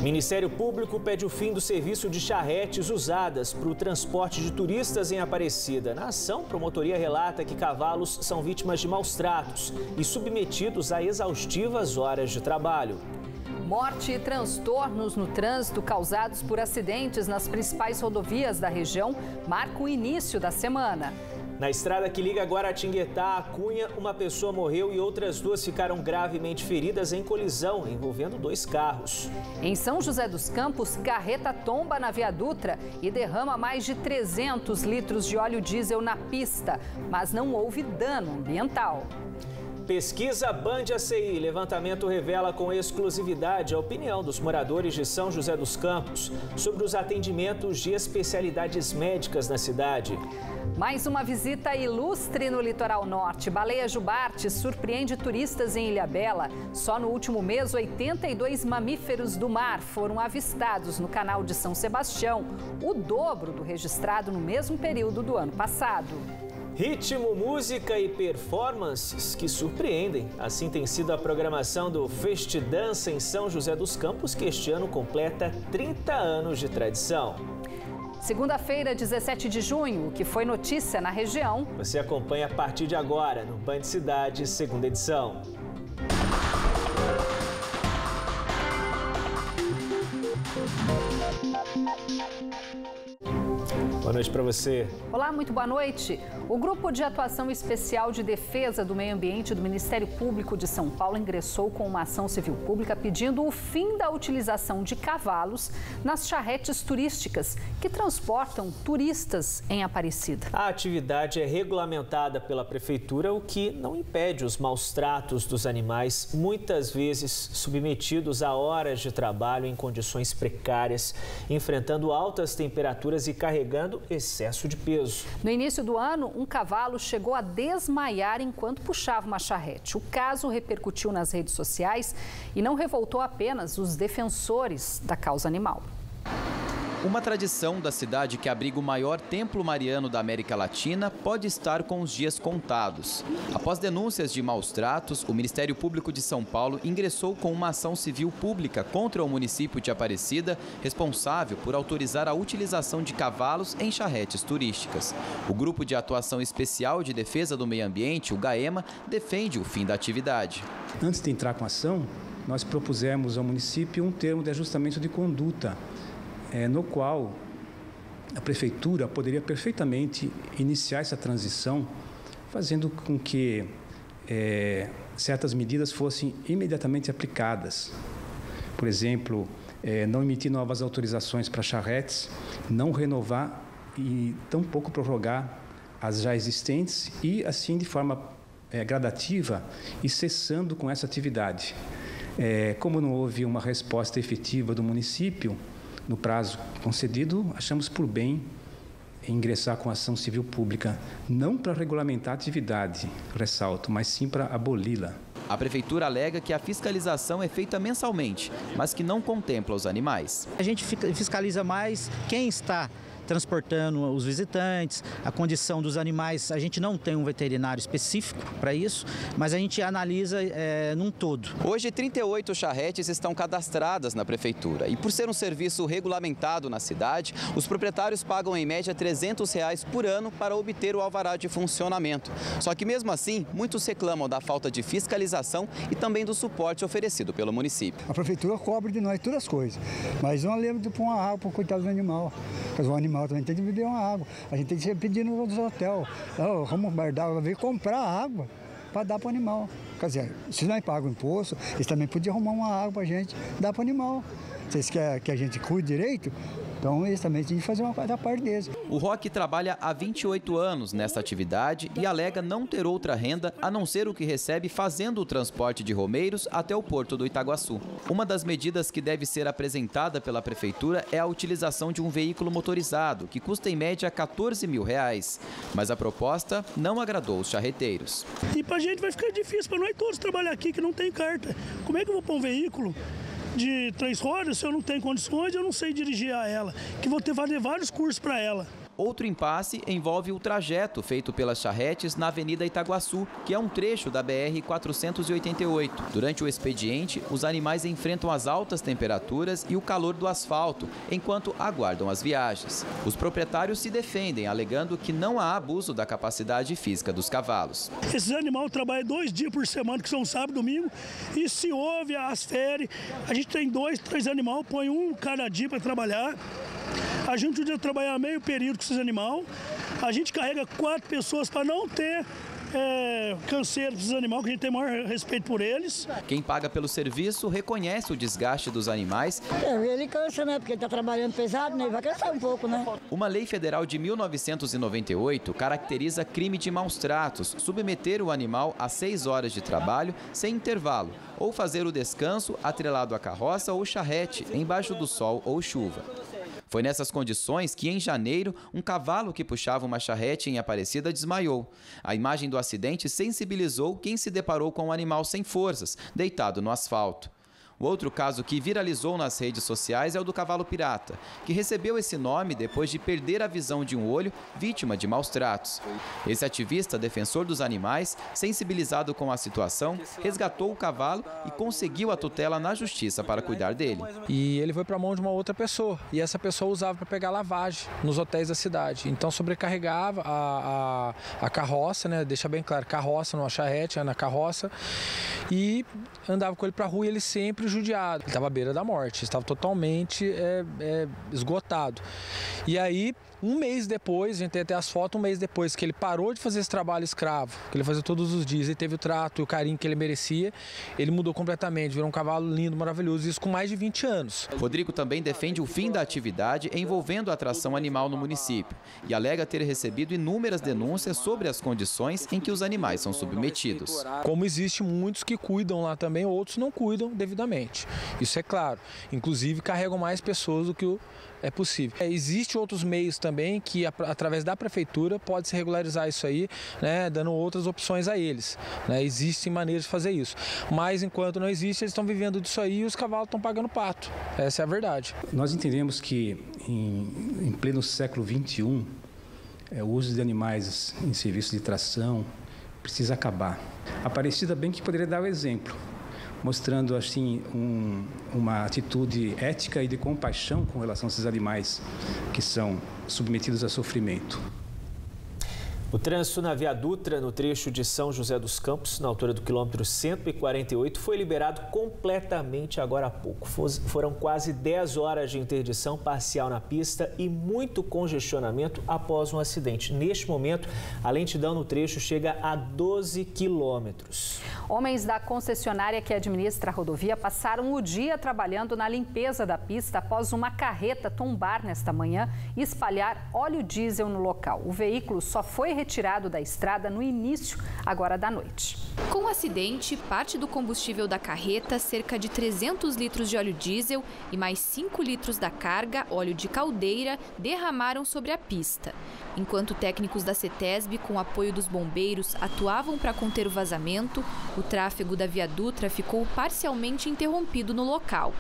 Ministério Público pede o fim do serviço de charretes usadas para o transporte de turistas em Aparecida. Na ação, a promotoria relata que cavalos são vítimas de maus tratos e submetidos a exaustivas horas de trabalho. Morte e transtornos no trânsito causados por acidentes nas principais rodovias da região marcam o início da semana. Na estrada que liga Guaratinguetá a Cunha, uma pessoa morreu e outras duas ficaram gravemente feridas em colisão envolvendo 2 carros. Em São José dos Campos, carreta tomba na Via Dutra e derrama mais de 300 litros de óleo diesel na pista, mas não houve dano ambiental. Pesquisa Band ACI. Levantamento revela com exclusividade a opinião dos moradores de São José dos Campos sobre os atendimentos de especialidades médicas na cidade. Mais uma visita ilustre no litoral norte. Baleia jubarte surpreende turistas em Ilhabela. Só no último mês, 82 mamíferos do mar foram avistados no canal de São Sebastião, o dobro do registrado no mesmo período do ano passado. Ritmo, música e performances que surpreendem. Assim tem sido a programação do Festidança em São José dos Campos, que este ano completa 30 anos de tradição. Segunda-feira, 17 de junho, o que foi notícia na região. Você acompanha a partir de agora no Band Cidade, segunda edição. Boa noite para você. Olá, muito boa noite. O Grupo de Atuação Especial de Defesa do Meio Ambiente do Ministério Público de São Paulo ingressou com uma ação civil pública pedindo o fim da utilização de cavalos nas charretes turísticas que transportam turistas em Aparecida. A atividade é regulamentada pela Prefeitura, o que não impede os maus tratos dos animais, muitas vezes submetidos a horas de trabalho em condições precárias, enfrentando altas temperaturas e carregando excesso de peso. No início do ano, um cavalo chegou a desmaiar enquanto puxava uma charrete. O caso repercutiu nas redes sociais e não revoltou apenas os defensores da causa animal. Uma tradição da cidade que abriga o maior templo mariano da América Latina pode estar com os dias contados. Após denúncias de maus tratos, o Ministério Público de São Paulo ingressou com uma ação civil pública contra o município de Aparecida, responsável por autorizar a utilização de cavalos em charretes turísticas. O Grupo de Atuação Especial de Defesa do Meio Ambiente, o GAEMA, defende o fim da atividade. Antes de entrar com a ação, nós propusemos ao município um termo de ajustamento de conduta, no qual a Prefeitura poderia perfeitamente iniciar essa transição, fazendo com que certas medidas fossem imediatamente aplicadas. Por exemplo, não emitir novas autorizações para charretes, não renovar e tampouco prorrogar as já existentes e, assim, de forma gradativa e cessando com essa atividade. Como não houve uma resposta efetiva do município, no prazo concedido, achamos por bem ingressar com ação civil pública, não para regulamentar a atividade, ressalto, mas sim para aboli-la. A Prefeitura alega que a fiscalização é feita mensalmente, mas que não contempla os animais. A gente fiscaliza mais quem está transportando os visitantes, a condição dos animais. A gente não tem um veterinário específico para isso, mas a gente analisa num todo. Hoje, 38 charretes estão cadastradas na Prefeitura e, por ser um serviço regulamentado na cidade, os proprietários pagam em média R$ 300 por ano para obter o alvará de funcionamento. Só que, mesmo assim, muitos reclamam da falta de fiscalização e também do suporte oferecido pelo município. A Prefeitura cobra de nós todas as coisas, mas não lembra de pôr uma água para o coitado do animal. Porque o animal também tem que beber uma água. A gente tem que pedir nos hotéis. Vamos guardar, vir comprar água para dar para o animal. Quer dizer, se nós pagamos imposto, eles também podiam arrumar uma água para a gente dar para o animal. Vocês querem que a gente cuide direito? Então, eles também têm que fazer uma coisa da parte deles. O Roque trabalha há 28 anos nesta atividade e alega não ter outra renda a não ser o que recebe fazendo o transporte de romeiros até o porto do Itaguaçu. Uma das medidas que deve ser apresentada pela Prefeitura é a utilização de um veículo motorizado, que custa em média R$ 14 mil. Mas a proposta não agradou os charreteiros. E para a gente vai ficar difícil, para nós todos trabalhar aqui que não tem carta. Como é que eu vou pôr um veículo de 3 rodas, se eu não tenho condições, eu não sei dirigir a ela, que vou ter vários cursos para ela. Outro impasse envolve o trajeto feito pelas charretes na Avenida Itaguaçu, que é um trecho da BR-488. Durante o expediente, os animais enfrentam as altas temperaturas e o calor do asfalto, enquanto aguardam as viagens. Os proprietários se defendem, alegando que não há abuso da capacidade física dos cavalos. Esses animais trabalham 2 dias por semana, que são sábado e domingo, e se houve as férias, a gente tem 2, 3 animais, põe um cada dia para trabalhar. A gente podia trabalhar meio período com esses animais. A gente carrega 4 pessoas para não ter canseiro desses animais, que a gente tem maior respeito por eles. Quem paga pelo serviço reconhece o desgaste dos animais. Ele cansa, né? Porque ele está trabalhando pesado, né? Ele vai cansar um pouco, né? Uma lei federal de 1998 caracteriza crime de maus tratos, submeter o animal a 6 horas de trabalho sem intervalo, ou fazer o descanso atrelado à carroça ou charrete, embaixo do sol ou chuva. Foi nessas condições que, em janeiro, um cavalo que puxava uma charrete em Aparecida desmaiou. A imagem do acidente sensibilizou quem se deparou com um animal sem forças, deitado no asfalto. O outro caso que viralizou nas redes sociais é o do cavalo pirata, que recebeu esse nome depois de perder a visão de um olho, vítima de maus tratos. Esse ativista, defensor dos animais, sensibilizado com a situação, resgatou o cavalo e conseguiu a tutela na justiça para cuidar dele. E ele foi para a mão de uma outra pessoa, e essa pessoa usava para pegar lavagem nos hotéis da cidade. Então sobrecarregava a carroça, né? Deixa bem claro, carroça, numa charrete, na carroça, e andava com ele para a rua e ele sempre judiado. Ele estava à beira da morte, estava totalmente esgotado. E aí, um mês depois, a gente tem até as fotos, um mês depois que ele parou de fazer esse trabalho escravo, que ele fazia todos os dias, ele teve o trato e o carinho que ele merecia, ele mudou completamente, virou um cavalo lindo, maravilhoso, isso com mais de 20 anos. Rodrigo também defende o fim da atividade envolvendo a atração animal no município e alega ter recebido inúmeras denúncias sobre as condições em que os animais são submetidos. Como existe muitos que cuidam lá também, outros não cuidam devidamente. Isso é claro. Inclusive carregam mais pessoas do que é possível. Existem outros meios também que, através da prefeitura, pode se regularizar isso aí, né, dando outras opções a eles. Né? Existem maneiras de fazer isso. Mas enquanto não existe, eles estão vivendo disso aí e os cavalos estão pagando pato. Essa é a verdade. Nós entendemos que em pleno século XXI, o uso de animais em serviço de tração precisa acabar. Aparecida bem que poderia dar o exemplo, mostrando assim uma atitude ética e de compaixão com relação a esses animais que são submetidos a sofrimento. O trânsito na Via Dutra, no trecho de São José dos Campos, na altura do quilômetro 148, foi liberado completamente agora há pouco. Foram quase 10 horas de interdição parcial na pista e muito congestionamento após um acidente. Neste momento, a lentidão no trecho chega a 12 quilômetros. Homens da concessionária que administra a rodovia passaram o dia trabalhando na limpeza da pista após uma carreta tombar nesta manhã e espalhar óleo diesel no local. O veículo só foi retirado da estrada no início agora da noite. Com o acidente, parte do combustível da carreta, cerca de 300 litros de óleo diesel e mais 5 litros da carga, óleo de caldeira, derramaram sobre a pista. Enquanto técnicos da CETESB, com apoio dos bombeiros, atuavam para conter o vazamento, o tráfego da Via Dutra ficou parcialmente interrompido no local.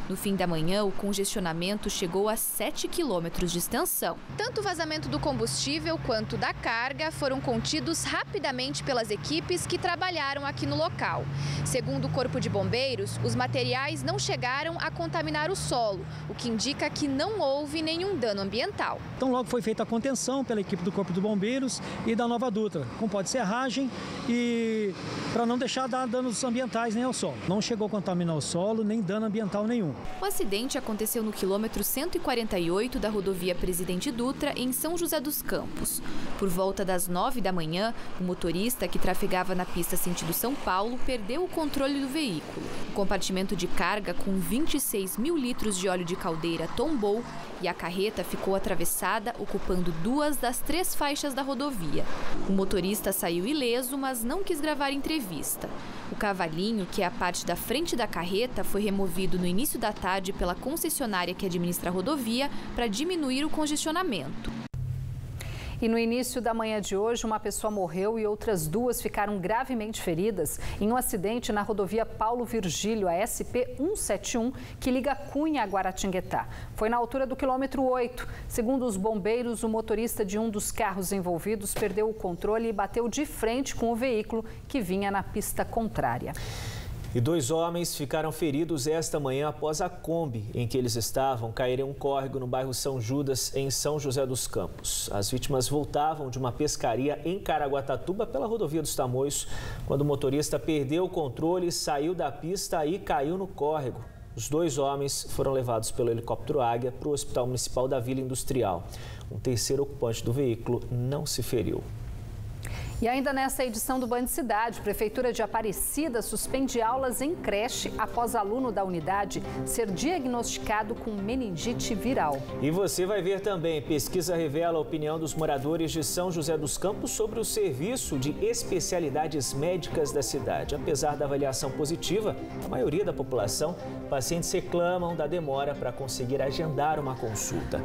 No fim da manhã, o congestionamento chegou a 7 quilômetros de extensão. Tanto o vazamento do combustível quanto da carga foram contidos rapidamente pelas equipes que trabalharam aqui no local. Segundo o Corpo de Bombeiros, os materiais não chegaram a contaminar o solo, o que indica que não houve nenhum dano ambiental. Então logo foi feita a contenção pela equipe do Corpo de Bombeiros e da Nova Dutra, com pó de serragem e para não deixar dar danos ambientais nem ao solo. Não chegou a contaminar o solo, nem dano ambiental nenhum. O acidente aconteceu no quilômetro 148 da rodovia Presidente Dutra, em São José dos Campos. Por volta das 9 da manhã, o motorista que trafegava na pista sentido São Paulo perdeu o controle do veículo. O compartimento de carga com 26 mil litros de óleo de caldeira tombou e a carreta ficou atravessada, ocupando 2 das 3 faixas da rodovia. O motorista saiu ileso, mas não quis gravar entrevista. O cavalinho, que é a parte da frente da carreta, foi removido no início da tarde pela concessionária que administra a rodovia para diminuir o congestionamento. E no início da manhã de hoje, uma pessoa morreu e outras 2 ficaram gravemente feridas em um acidente na rodovia Paulo Virgílio, a SP-171, que liga Cunha a Guaratinguetá. Foi na altura do quilômetro 8. Segundo os bombeiros, o motorista de um dos carros envolvidos perdeu o controle e bateu de frente com o veículo que vinha na pista contrária. E 2 homens ficaram feridos esta manhã após a Kombi em que eles estavam cair em um córrego no bairro São Judas, em São José dos Campos. As vítimas voltavam de uma pescaria em Caraguatatuba pela rodovia dos Tamoios, quando o motorista perdeu o controle, saiu da pista e caiu no córrego. Os 2 homens foram levados pelo helicóptero Águia para o Hospital Municipal da Vila Industrial. Um terceiro ocupante do veículo não se feriu. E ainda nessa edição do Band Cidade, a Prefeitura de Aparecida suspende aulas em creche após aluno da unidade ser diagnosticado com meningite viral. E você vai ver também, pesquisa revela a opinião dos moradores de São José dos Campos sobre o serviço de especialidades médicas da cidade. Apesar da avaliação positiva, a maioria da população, pacientes reclamam da demora para conseguir agendar uma consulta.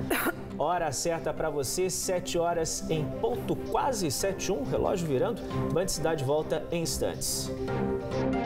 Hora certa para você, 7 horas em ponto, quase 7h01, relógio virando. Band Cidade volta em instantes.